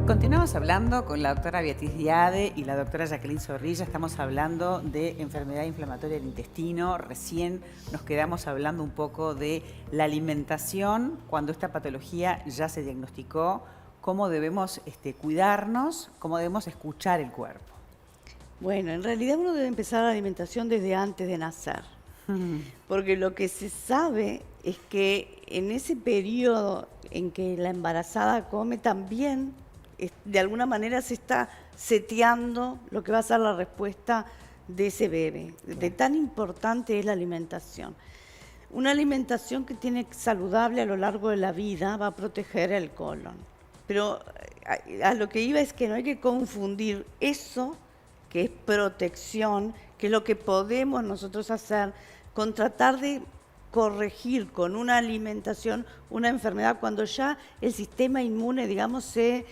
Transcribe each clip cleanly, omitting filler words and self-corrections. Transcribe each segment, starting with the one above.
Continuamos hablando con la doctora Beatriz Diade y la doctora Jacqueline Zorrilla. Estamos hablando de enfermedad inflamatoria del intestino. Recién nos quedamos hablando un poco de la alimentación cuando esta patología ya se diagnosticó, cómo debemos cuidarnos, cómo debemos escuchar el cuerpo. Bueno, en realidad uno debe empezar la alimentación desde antes de nacer, porque lo que se sabe es que en ese periodo en que la embarazada come también, de alguna manera se está seteando lo que va a ser la respuesta de ese bebé. De tan importante es la alimentación. Una alimentación que tiene saludable a lo largo de la vida va a proteger el colon. Pero a lo que iba es que no hay que confundir eso, que es protección, que es lo que podemos nosotros hacer, con tratar de corregir con una alimentación una enfermedad cuando ya el sistema inmune, digamos, se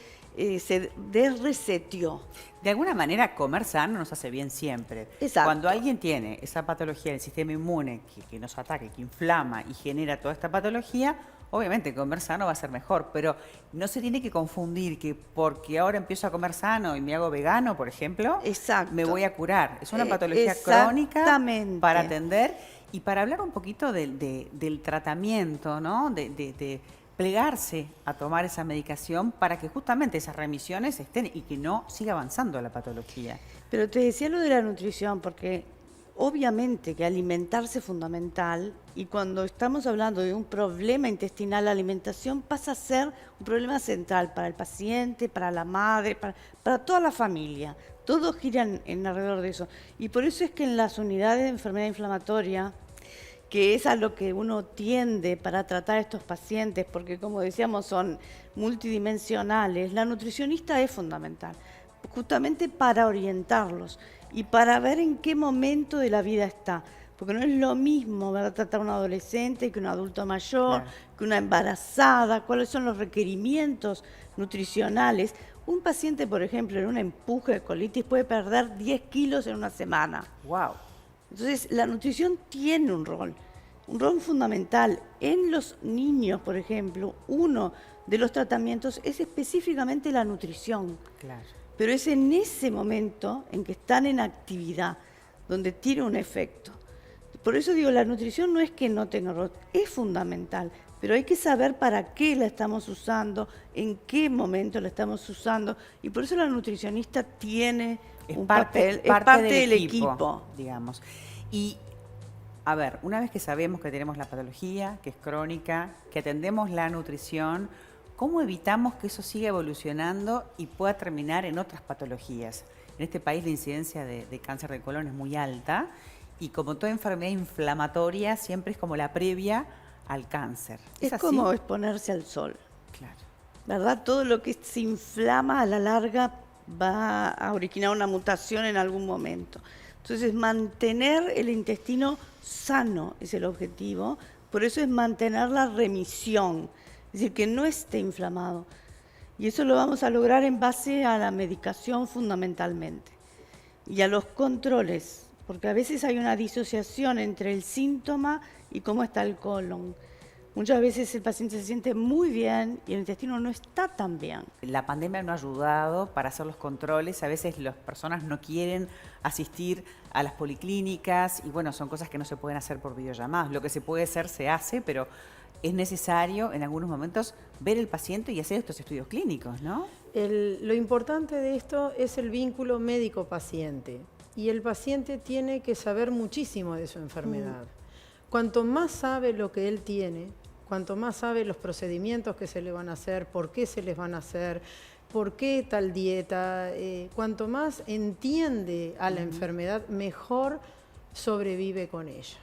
desreseteó. De alguna manera, comer sano nos hace bien siempre. Exacto. Cuando alguien tiene esa patología del sistema inmune que nos ataca, que inflama y genera toda esta patología, obviamente comer sano va a ser mejor, pero no se tiene que confundir que porque ahora empiezo a comer sano y me hago vegano, por ejemplo, Exacto. me voy a curar. Es una patología crónica para atender y para hablar un poquito del tratamiento, ¿no? De plegarse a tomar esa medicación para que justamente esas remisiones estén y que no siga avanzando la patología. Pero te decía lo de la nutrición, porque obviamente que alimentarse es fundamental y cuando estamos hablando de un problema intestinal, la alimentación pasa a ser un problema central para el paciente, para la madre, para toda la familia. Todos giran en alrededor de eso. Y por eso es que en las unidades de enfermedad inflamatoria, que es a lo que uno tiende para tratar a estos pacientes, porque como decíamos son multidimensionales, la nutricionista es fundamental, justamente para orientarlos y para ver en qué momento de la vida está. Porque no es lo mismo, ¿verdad?, tratar a un adolescente que un adulto mayor, claro, que una embarazada, cuáles son los requerimientos nutricionales. Un paciente, por ejemplo, en un empuje de colitis puede perder 10 kilos en una semana. ¡Wow! Entonces, la nutrición tiene un rol fundamental. En los niños, por ejemplo, uno de los tratamientos es específicamente la nutrición. Claro. Pero es en ese momento en que están en actividad, donde tiene un efecto. Por eso digo, la nutrición no es que no tenga rol, es fundamental, pero hay que saber para qué la estamos usando, en qué momento la estamos usando, y por eso la nutricionista tiene un papel, es parte del equipo, digamos. Y, a ver, una vez que sabemos que tenemos la patología, que es crónica, que atendemos la nutrición, ¿cómo evitamos que eso siga evolucionando y pueda terminar en otras patologías? En este país la incidencia de cáncer de colon es muy alta y como toda enfermedad inflamatoria siempre es como la previa al cáncer. ¿Es como exponerse al sol. Claro. ¿Verdad? Todo lo que se inflama a la larga va a originar una mutación en algún momento. Entonces, mantener el intestino sano es el objetivo, por eso es mantener la remisión, es decir, que no esté inflamado. Y eso lo vamos a lograr en base a la medicación fundamentalmente y a los controles, porque a veces hay una disociación entre el síntoma y cómo está el colon. Muchas veces el paciente se siente muy bien y el intestino no está tan bien. La pandemia no ha ayudado para hacer los controles. A veces las personas no quieren asistir a las policlínicas y bueno, son cosas que no se pueden hacer por videollamadas. Lo que se puede hacer se hace, pero es necesario en algunos momentos ver el paciente y hacer estos estudios clínicos, ¿no? Lo importante de esto es el vínculo médico-paciente y el paciente tiene que saber muchísimo de su enfermedad. Cuanto más sabe lo que él tiene, cuanto más sabe los procedimientos que se le van a hacer, por qué se les van a hacer, por qué tal dieta, cuanto más entiende a la enfermedad, mejor sobrevive con ella.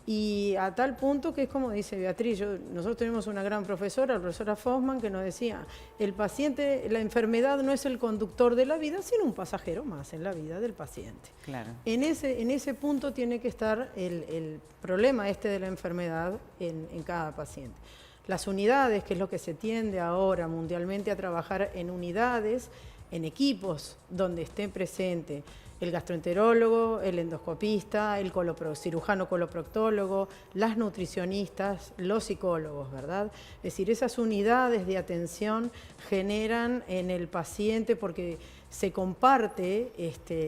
Y a tal punto que es como dice Beatriz, nosotros tenemos una gran profesora, la profesora Fosman, que nos decía, el paciente, la enfermedad no es el conductor de la vida, sino un pasajero más en la vida del paciente. Claro. En ese punto tiene que estar el problema de la enfermedad en cada paciente. Las unidades, que es lo que se tiende ahora mundialmente a trabajar en unidades, en equipos donde esté presente el gastroenterólogo, el endoscopista, el cirujano coloproctólogo, las nutricionistas, los psicólogos, ¿verdad? Es decir, esas unidades de atención generan en el paciente, porque se comparte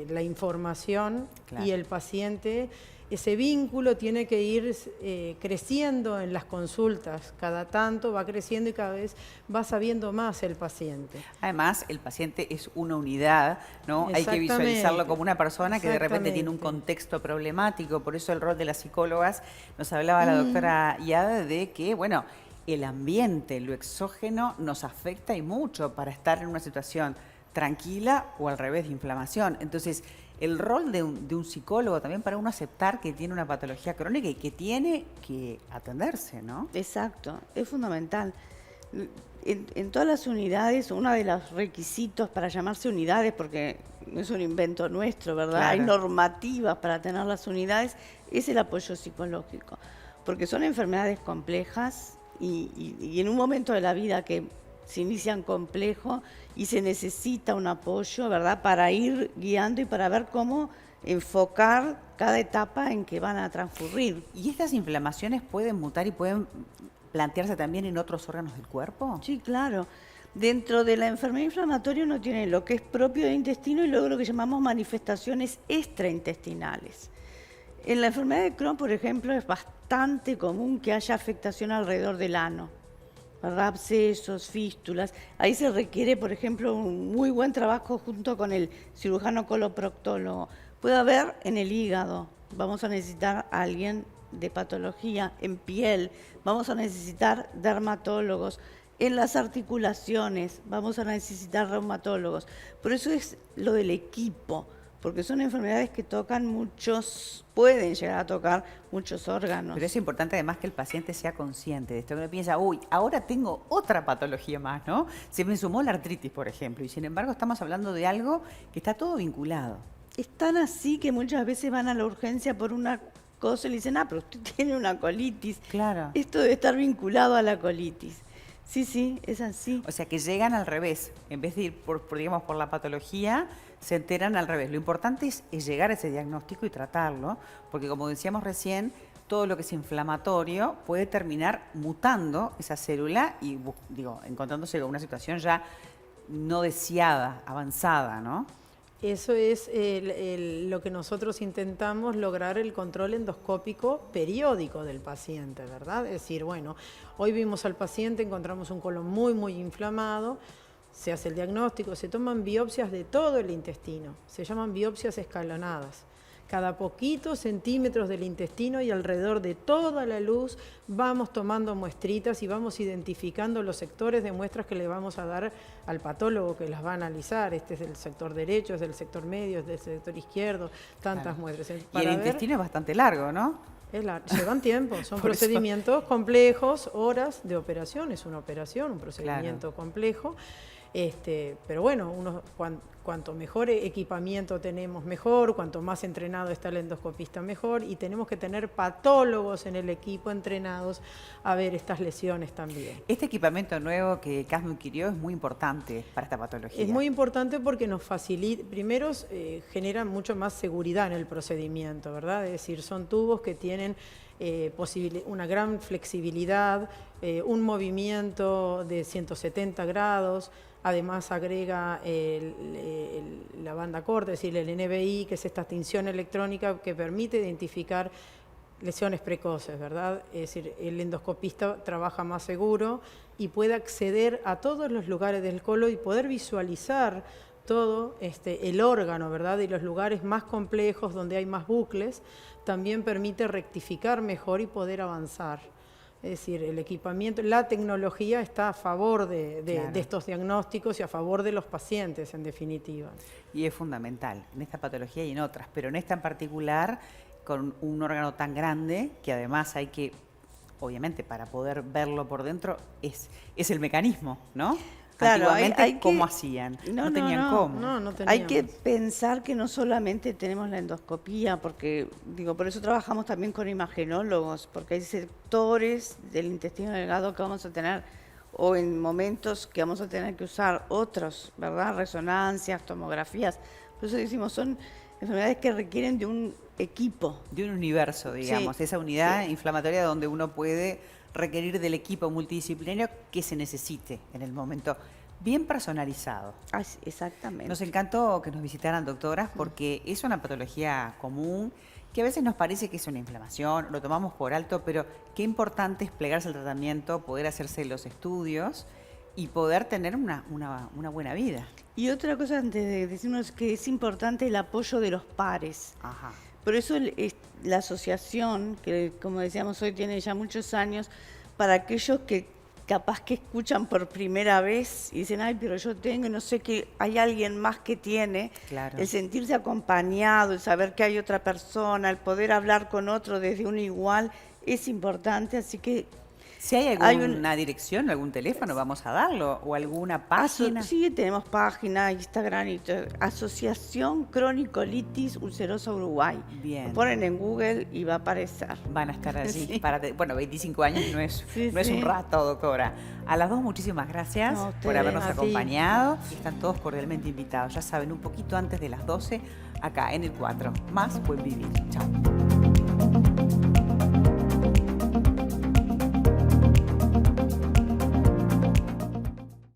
la información, claro, y el paciente, ese vínculo tiene que ir creciendo en las consultas, cada tanto va creciendo y cada vez va sabiendo más el paciente. Además, el paciente es una unidad, ¿no? Hay que visualizarlo como una persona que de repente tiene un contexto problemático, por eso el rol de las psicólogas, nos hablaba la doctora Iada de que, bueno, el ambiente, lo exógeno nos afecta y mucho para estar en una situación tranquila o al revés de inflamación. Entonces, el rol de un psicólogo también para uno aceptar que tiene una patología crónica y que tiene que atenderse, ¿no? Exacto, es fundamental. En todas las unidades, uno de los requisitos para llamarse unidades, porque no es un invento nuestro, ¿verdad? Claro. Hay normativas para tener las unidades, es el apoyo psicológico, porque son enfermedades complejas y en un momento de la vida que se inician complejo y se necesita un apoyo, ¿verdad?, para ir guiando y para ver cómo enfocar cada etapa en que van a transcurrir. ¿Y estas inflamaciones pueden mutar y pueden plantearse también en otros órganos del cuerpo? Sí, claro. Dentro de la enfermedad inflamatoria uno tiene lo que es propio del intestino y luego lo que llamamos manifestaciones extraintestinales. En la enfermedad de Crohn, por ejemplo, es bastante común que haya afectación alrededor del ano, ¿verdad? Abscesos, fístulas. Ahí se requiere, por ejemplo, un muy buen trabajo junto con el cirujano coloproctólogo. Puede haber en el hígado, vamos a necesitar a alguien de patología, en piel, vamos a necesitar dermatólogos, en las articulaciones vamos a necesitar reumatólogos. Por eso es lo del equipo, porque son enfermedades que tocan pueden llegar a tocar muchos órganos. Pero es importante además que el paciente sea consciente de esto, que no piensa, uy, ahora tengo otra patología más, ¿no? Se me sumó la artritis, por ejemplo, y sin embargo estamos hablando de algo que está todo vinculado. Es tan así que muchas veces van a la urgencia por una cosa y le dicen, pero usted tiene una colitis. Claro. Esto debe estar vinculado a la colitis. Sí, es así. O sea que llegan al revés, en vez de ir digamos, por la patología, se enteran al revés. Lo importante es llegar a ese diagnóstico y tratarlo, porque como decíamos recién, todo lo que es inflamatorio puede terminar mutando esa célula y, encontrándose con una situación ya no deseada, avanzada, ¿no? Eso es lo que nosotros intentamos lograr, el control endoscópico periódico del paciente, ¿verdad? Es decir, bueno, hoy vimos al paciente, encontramos un colon muy, muy inflamado, se hace el diagnóstico, se toman biopsias de todo el intestino, se llaman biopsias escalonadas. Cada poquitos centímetros del intestino y alrededor de toda la luz vamos tomando muestritas y vamos identificando los sectores de muestras que le vamos a dar al patólogo que las va a analizar. Este es del sector derecho, es del sector medio, es del sector izquierdo, tantas Claro. muestras. Y el intestino es bastante largo, ¿no? Llevan tiempo, son Por procedimientos complejos, horas de operación, es una operación, un procedimiento complejo. Pero bueno, cuanto mejor equipamiento tenemos, mejor, cuanto más entrenado está el endoscopista, mejor, y tenemos que tener patólogos en el equipo entrenados a ver estas lesiones también. Este equipamiento nuevo que Casmo adquirió es muy importante para esta patología. Es muy importante porque nos facilita, primero genera mucho más seguridad en el procedimiento, ¿verdad? Es decir, son tubos que tienen una gran flexibilidad, un movimiento de 170 grados, además agrega la banda corta, es decir, el NBI, que es esta tinción electrónica que permite identificar lesiones precoces, ¿verdad? Es decir, el endoscopista trabaja más seguro y puede acceder a todos los lugares del colon y poder visualizar todo el órgano, ¿verdad? Y los lugares más complejos donde hay más bucles, también permite rectificar mejor y poder avanzar. Es decir, el equipamiento, la tecnología está a favor de estos diagnósticos y a favor de los pacientes, en definitiva. Y es fundamental en esta patología y en otras, pero en esta en particular, con un órgano tan grande, que además hay que, obviamente, para poder verlo por dentro, es el mecanismo, ¿no? Claro, antiguamente, ¿cómo hacían? No tenían cómo. No teníamos. Hay que pensar que no solamente tenemos la endoscopía, porque por eso trabajamos también con imagenólogos, porque hay sectores del intestino delgado que vamos a tener, o en momentos que vamos a tener que usar otros, ¿verdad? Resonancias, tomografías. Por eso decimos, son enfermedades que requieren de un equipo. De un universo, digamos, Sí, esa unidad sí. inflamatoria donde uno puede requerir del equipo multidisciplinario que se necesite en el momento, bien personalizado. Exactamente. Nos encantó que nos visitaran, doctoras, porque es una patología común que a veces nos parece que es una inflamación, lo tomamos por alto, pero qué importante es plegarse el tratamiento, poder hacerse los estudios y poder tener una buena vida. Y otra cosa antes de decirnos que es importante el apoyo de los pares. Ajá. Por eso la asociación, que como decíamos hoy tiene ya muchos años, para aquellos que capaz que escuchan por primera vez y dicen, ay, pero yo tengo, y no sé que hay alguien más que tiene, Claro. el sentirse acompañado, el saber que hay otra persona, el poder hablar con otro desde un igual, es importante, así que Si hay hay alguna dirección, algún teléfono, vamos a darlo, o alguna página. Sí, tenemos página, Instagram, y todo. Asociación Cronicolitis Ulcerosa Uruguay. Bien. Lo ponen en Google y va a aparecer. Van a estar allí. Sí. Bueno, 25 años no es, Sí, no es un sí. rato, doctora. A las dos, muchísimas gracias No, a por ustedes. habernos A ti. acompañado. Y están todos cordialmente invitados. Ya saben, un poquito antes de las 12, acá en el 4. Más buen vivir. Chao.